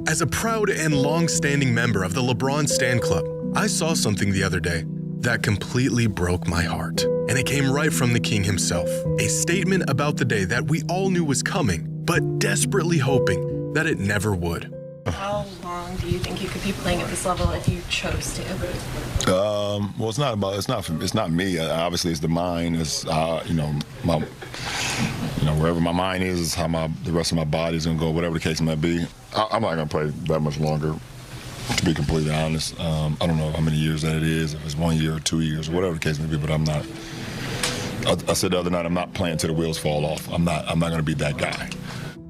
As a proud and long-standing member of the LeBron Stan Club, I saw something the other day that completely broke my heart. And it came right from the king himself. A statement about the day that we all knew was coming, but desperately hoping that it never would. How long do you think you could be playing at this level if you chose to? Well, it's not me. Obviously, it's the mind. It's wherever my mind is how the rest of my body is gonna go. Whatever the case may be, I'm not gonna play that much longer. To be completely honest, I don't know how many years that it is. If it's 1 year or 2 years or whatever the case may be, but I'm not. I said the other night, I'm not playing till the wheels fall off. I'm not gonna be that guy.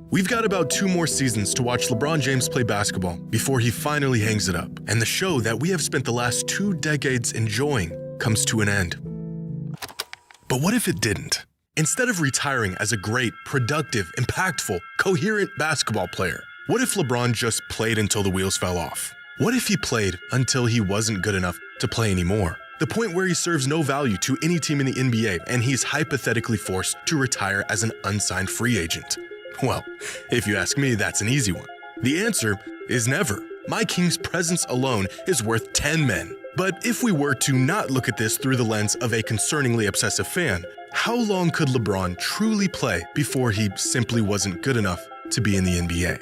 We've got about 2 more seasons to watch LeBron James play basketball before he finally hangs it up, and the show that we have spent the last 2 decades enjoying comes to an end. But what if it didn't? Instead of retiring as a great, productive, impactful, coherent basketball player, what if LeBron just played until the wheels fell off? What if he played until he wasn't good enough to play anymore? The point where he serves no value to any team in the NBA and he's hypothetically forced to retire as an unsigned free agent. Well, if you ask me, that's an easy one. The answer is never. My king's presence alone is worth 10 men. But if we were to not look at this through the lens of a concerningly obsessive fan, how long could LeBron truly play before he simply wasn't good enough to be in the NBA?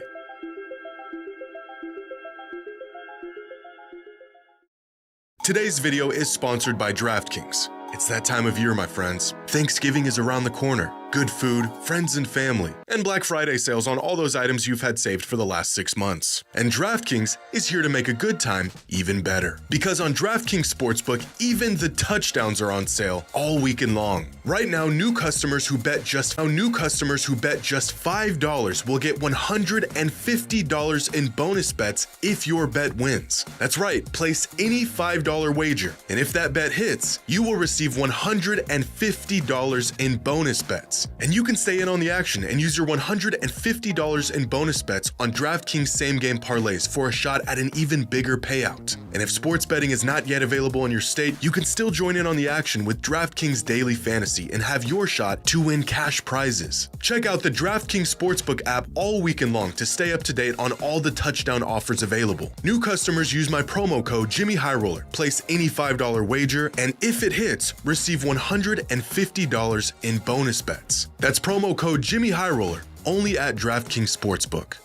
Today's video is sponsored by DraftKings. It's that time of year, my friends. Thanksgiving is around the corner. Good food, friends and family, and Black Friday sales on all those items you've had saved for the last 6 months. And DraftKings is here to make a good time even better. Because on DraftKings Sportsbook, even the touchdowns are on sale all weekend long. Right now, new customers who bet just $5 will get $150 in bonus bets if your bet wins. That's right, place any $5 wager, and if that bet hits, you will receive $150 in bonus bets. And you can stay in on the action and use your $150 in bonus bets on DraftKings same-game parlays for a shot at an even bigger payout. And if sports betting is not yet available in your state, you can still join in on the action with DraftKings Daily Fantasy and have your shot to win cash prizes. Check out the DraftKings Sportsbook app all weekend long to stay up to date on all the touchdown offers available. New customers use my promo code JxmyHighroller, place any $5 wager, and if it hits, receive $150 in bonus bets. That's promo code JxmyHighroller, only at DraftKings Sportsbook.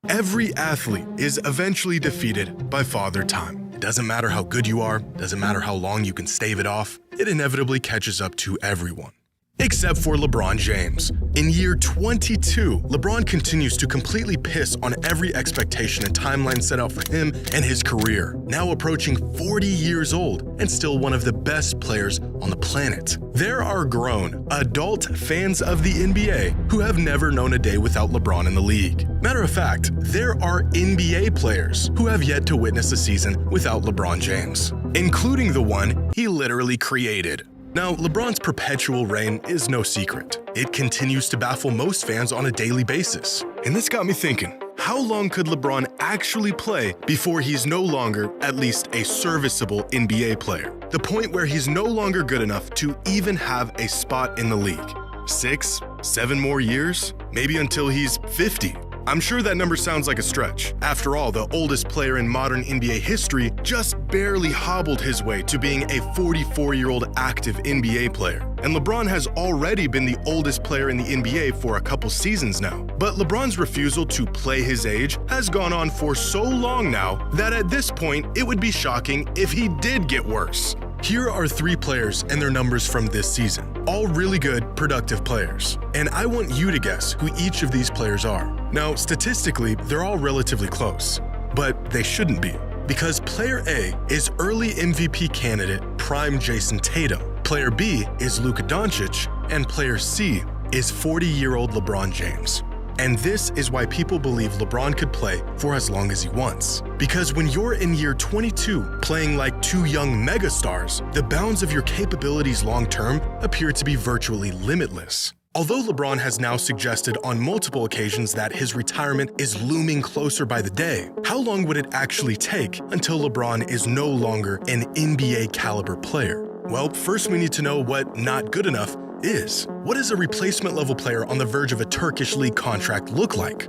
Every athlete is eventually defeated by Father Time. It doesn't matter how good you are, doesn't matter how long you can stave it off, it inevitably catches up to everyone. Except for LeBron James. In year 22, LeBron continues to completely piss on every expectation and timeline set out for him and his career, now approaching 40 years old and still one of the best players on the planet. There are grown, adult fans of the NBA who have never known a day without LeBron in the league. Matter of fact, there are NBA players who have yet to witness a season without LeBron James, including the one he literally created. Now, LeBron's perpetual reign is no secret. It continues to baffle most fans on a daily basis. And this got me thinking, how long could LeBron actually play before he's no longer at least a serviceable NBA player? The point where he's no longer good enough to even have a spot in the league. 6, 7 more years? Maybe until he's 50. I'm sure that number sounds like a stretch. After all, the oldest player in modern NBA history just barely hobbled his way to being a 44-year-old active NBA player. And LeBron has already been the oldest player in the NBA for a couple seasons now. But LeBron's refusal to play his age has gone on for so long now that at this point, it would be shocking if he did get worse. Here are 3 players and their numbers from this season. All really good, productive players. And I want you to guess who each of these players are. Now, statistically, they're all relatively close, but they shouldn't be. Because player A is early MVP candidate prime Jason Tatum, player B is Luka Doncic, and player C is 40-year-old LeBron James. And this is why people believe LeBron could play for as long as he wants. Because when you're in year 22 playing like 2 young megastars, the bounds of your capabilities long-term appear to be virtually limitless. Although LeBron has now suggested on multiple occasions that his retirement is looming closer by the day, how long would it actually take until LeBron is no longer an NBA caliber player? Well, first we need to know what not good enough is. What does a replacement level player on the verge of a Turkish league contract look like?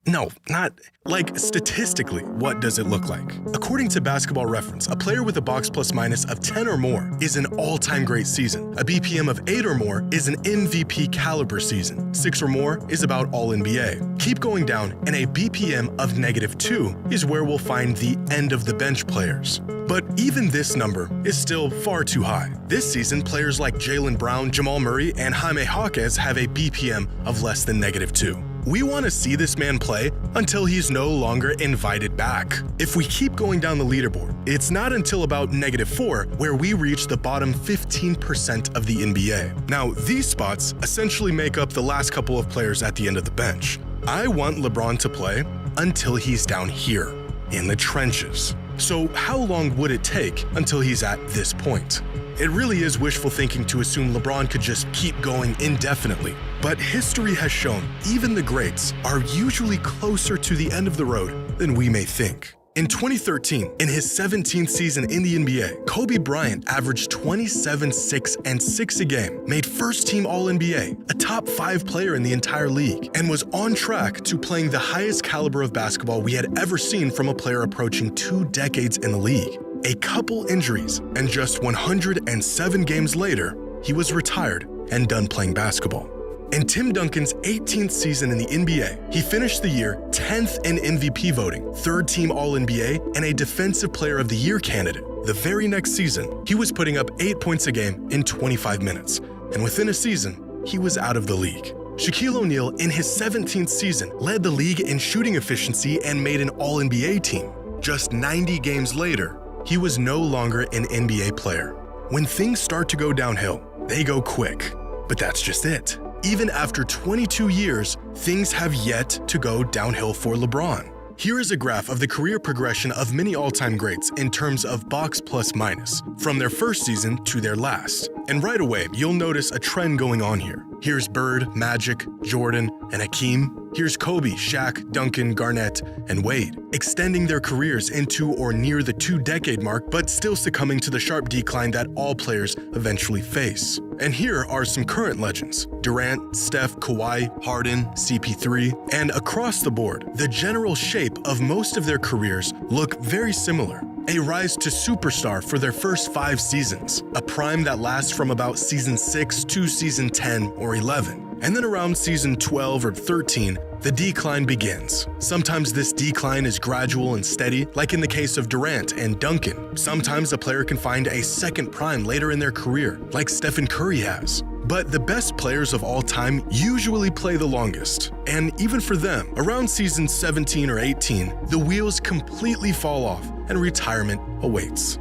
No, not like statistically, what does it look like? According to Basketball Reference, a player with a box plus minus of 10 or more is an all-time great season. A BPM of 8 or more is an MVP caliber season. 6 or more is about All-NBA. Keep going down, and a BPM of -2 is where we'll find the end of the bench players. But even this number is still far too high. This season, players like Jaylen Brown, Jamal Murray, and Jaime Jaquez have a BPM of less than -2. We want to see this man play until he's no longer invited back. If we keep going down the leaderboard, it's not until about -4 where we reach the bottom 15% of the NBA. Now, these spots essentially make up the last couple of players at the end of the bench. I want LeBron to play until he's down here, in the trenches. So how long would it take until he's at this point? It really is wishful thinking to assume LeBron could just keep going indefinitely. But history has shown even the greats are usually closer to the end of the road than we may think. In 2013, in his 17th season in the NBA, Kobe Bryant averaged 27, 6, and 6 a game, made first-team All-NBA, a top 5 player in the entire league, and was on track to playing the highest caliber of basketball we had ever seen from a player approaching 2 decades in the league. A couple injuries, and just 107 games later, he was retired and done playing basketball. In Tim Duncan's 18th season in the NBA, he finished the year 10th in MVP voting, 3rd-team All-NBA, and a Defensive Player of the Year candidate. The very next season, he was putting up 8 points a game in 25 minutes, and within a season, he was out of the league. Shaquille O'Neal, in his 17th season, led the league in shooting efficiency and made an All-NBA team. Just 90 games later, he was no longer an NBA player. When things start to go downhill, they go quick. But that's just it. Even after 22 years, things have yet to go downhill for LeBron. Here is a graph of the career progression of many all-time greats in terms of box plus minus, from their first season to their last. And right away, you'll notice a trend going on here. Here's Bird, Magic, Jordan, and Hakeem. Here's Kobe, Shaq, Duncan, Garnett, and Wade, extending their careers into or near the 2-decade mark, but still succumbing to the sharp decline that all players eventually face. And here are some current legends: Durant, Steph, Kawhi, Harden, CP3, and across the board, the general shape of most of their careers look very similar. A rise to superstar for their first 5 seasons, a prime that lasts from about season 6 to season 10 or 11. And then around season 12 or 13, the decline begins. Sometimes this decline is gradual and steady, like in the case of Durant and Duncan. Sometimes a player can find a second prime later in their career, like Stephen Curry has. But the best players of all time usually play the longest. And even for them, around season 17 or 18, the wheels completely fall off and retirement awaits.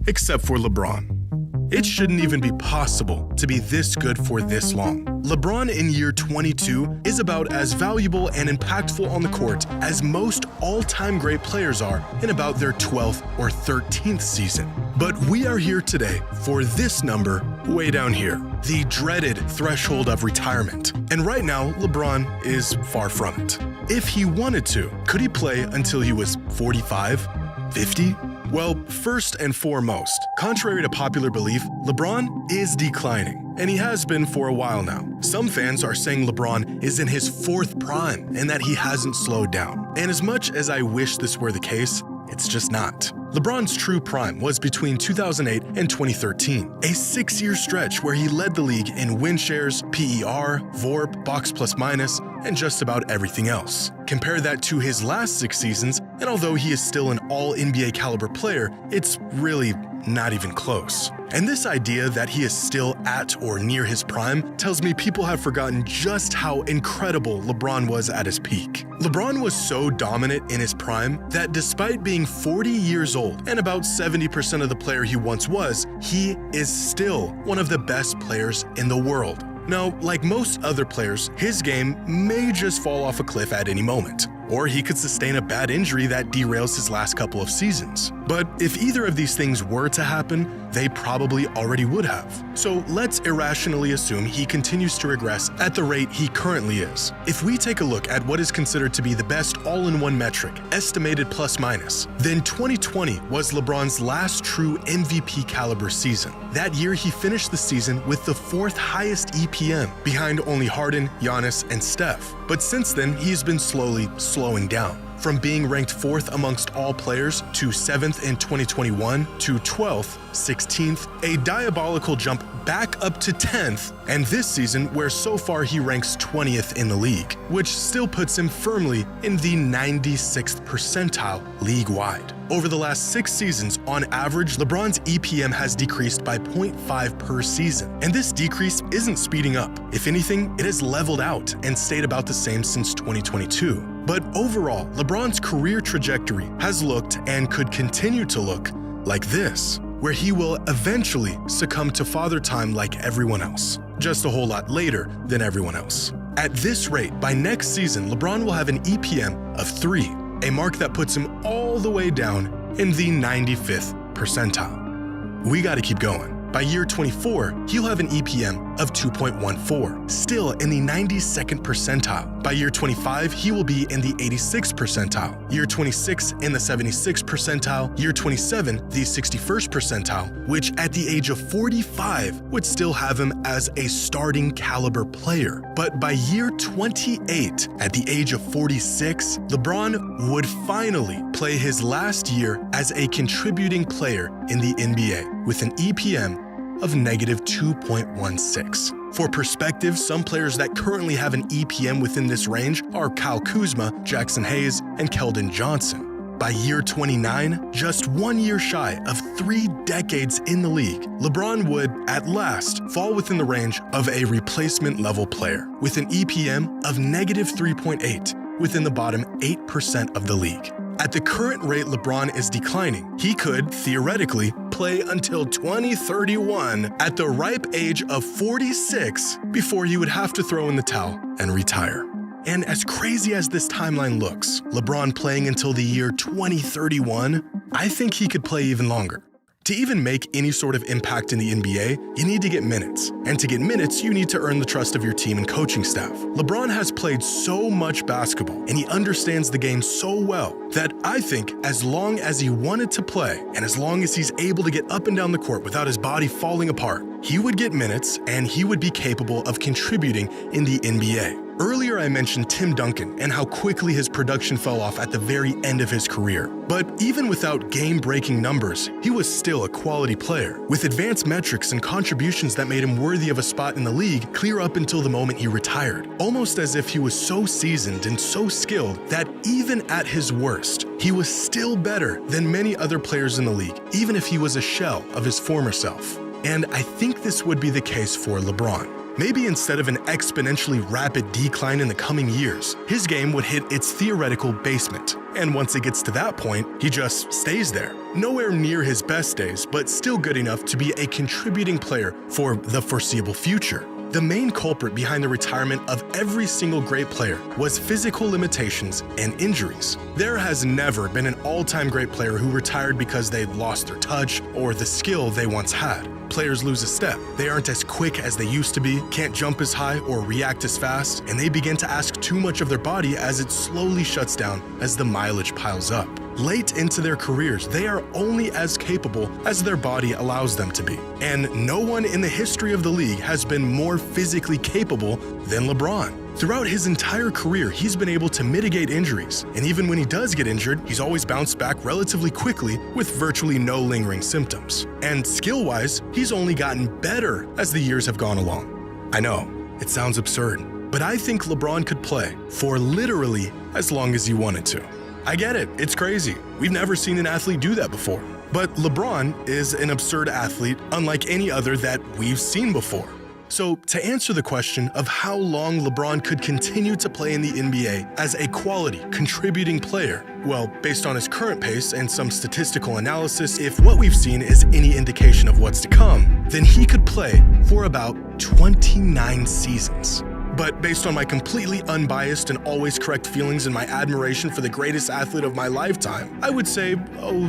Except for LeBron. It shouldn't even be possible to be this good for this long. LeBron in year 22 is about as valuable and impactful on the court as most all-time great players are in about their 12th or 13th season. But we are here today for this number way down here, the dreaded threshold of retirement. And right now, LeBron is far from it. If he wanted to, could he play until he was 45, 50? Well, first and foremost, contrary to popular belief, LeBron is declining, and he has been for a while now. Some fans are saying LeBron is in his 4th prime and that he hasn't slowed down. And as much as I wish this were the case, it's just not. LeBron's true prime was between 2008 and 2013, a 6-year stretch where he led the league in win shares, PER, VORP, box plus minus, and just about everything else. Compare that to his last 6 seasons, and although he is still an all-NBA caliber player, it's really not even close. And this idea that he is still at or near his prime tells me people have forgotten just how incredible LeBron was at his peak. LeBron was so dominant in his prime that despite being 40 years old and about 70% of the player he once was, he is still one of the best players in the world. Now, like most other players, his game may just fall off a cliff at any moment. or he could sustain a bad injury that derails his last couple of seasons. But if either of these things were to happen, they probably already would have. So let's irrationally assume he continues to regress at the rate he currently is. If we take a look at what is considered to be the best all-in-one metric, estimated plus-minus, then 2020 was LeBron's last true MVP caliber season. That year, he finished the season with the 4th highest EPM, behind only Harden, Giannis, and Steph. But since then, he's been slowly slowing down. From being ranked 4th amongst all players to 7th in 2021 to 12th, 16th, a diabolical jump back up to 10th, and this season where so far he ranks 20th in the league, which still puts him firmly in the 96th percentile league-wide. Over the last 6 seasons, on average, LeBron's EPM has decreased by 0.5 per season, and this decrease isn't speeding up. If anything, it has leveled out and stayed about the same since 2022. But overall, LeBron's career trajectory has looked and could continue to look like this, where he will eventually succumb to father time like everyone else, just a whole lot later than everyone else. At this rate, by next season, LeBron will have an EPM of 3, a mark that puts him all the way down in the 95th percentile. We gotta keep going. By year 24, he'll have an EPM of 2.14, still in the 92nd percentile. By year 25, he will be in the 86th percentile. Year 26 in the 76th percentile. Year 27, the 61st percentile, which at the age of 45 would still have him as a starting caliber player. But by year 28, at the age of 46, LeBron would finally play his last year as a contributing player in the NBA with an EPM of negative 2.16. For perspective, some players that currently have an EPM within this range are Kyle Kuzma, Jackson Hayes, and Keldon Johnson. By year 29, just 1 year shy of 3 decades in the league, LeBron would, at last, fall within the range of a replacement-level player, with an EPM of negative 3.8 within the bottom 8% of the league. At the current rate LeBron is declining, he could, theoretically, play until 2031 at the ripe age of 46 before he would have to throw in the towel and retire. And as crazy as this timeline looks, LeBron playing until the year 2031, I think he could play even longer. To even make any sort of impact in the NBA, you need to get minutes. And to get minutes, you need to earn the trust of your team and coaching staff. LeBron has played so much basketball, and he understands the game so well that I think as long as he wanted to play, and as long as he's able to get up and down the court without his body falling apart, he would get minutes and he would be capable of contributing in the NBA. Earlier I mentioned Tim Duncan and how quickly his production fell off at the very end of his career. But even without game-breaking numbers, he was still a quality player, with advanced metrics and contributions that made him worthy of a spot in the league clear up until the moment he retired. Almost as if he was so seasoned and so skilled that even at his worst, he was still better than many other players in the league, even if he was a shell of his former self. And I think this would be the case for LeBron. Maybe instead of an exponentially rapid decline in the coming years, his game would hit its theoretical basement. And once it gets to that point, he just stays there. Nowhere near his best days, but still good enough to be a contributing player for the foreseeable future. The main culprit behind the retirement of every single great player was physical limitations and injuries. There has never been an all-time great player who retired because they lost their touch or the skill they once had. Players lose a step. They aren't as quick as they used to be, can't jump as high or react as fast, and they begin to ask too much of their body as it slowly shuts down as the mileage piles up. Late into their careers, they are only as capable as their body allows them to be. And no one in the history of the league has been more physically capable than LeBron. Throughout his entire career, he's been able to mitigate injuries, and even when he does get injured, he's always bounced back relatively quickly with virtually no lingering symptoms. And skill-wise, he's only gotten better as the years have gone along. I know, it sounds absurd, but I think LeBron could play for literally as long as he wanted to. I get it, it's crazy. We've never seen an athlete do that before. But LeBron is an absurd athlete unlike any other that we've seen before. So to answer the question of how long LeBron could continue to play in the NBA as a quality, contributing player, well, based on his current pace and some statistical analysis, if what we've seen is any indication of what's to come, then he could play for about 29 seasons. But based on my completely unbiased and always correct feelings and my admiration for the greatest athlete of my lifetime, I would say,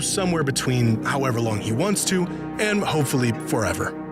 somewhere between however long he wants to and hopefully forever.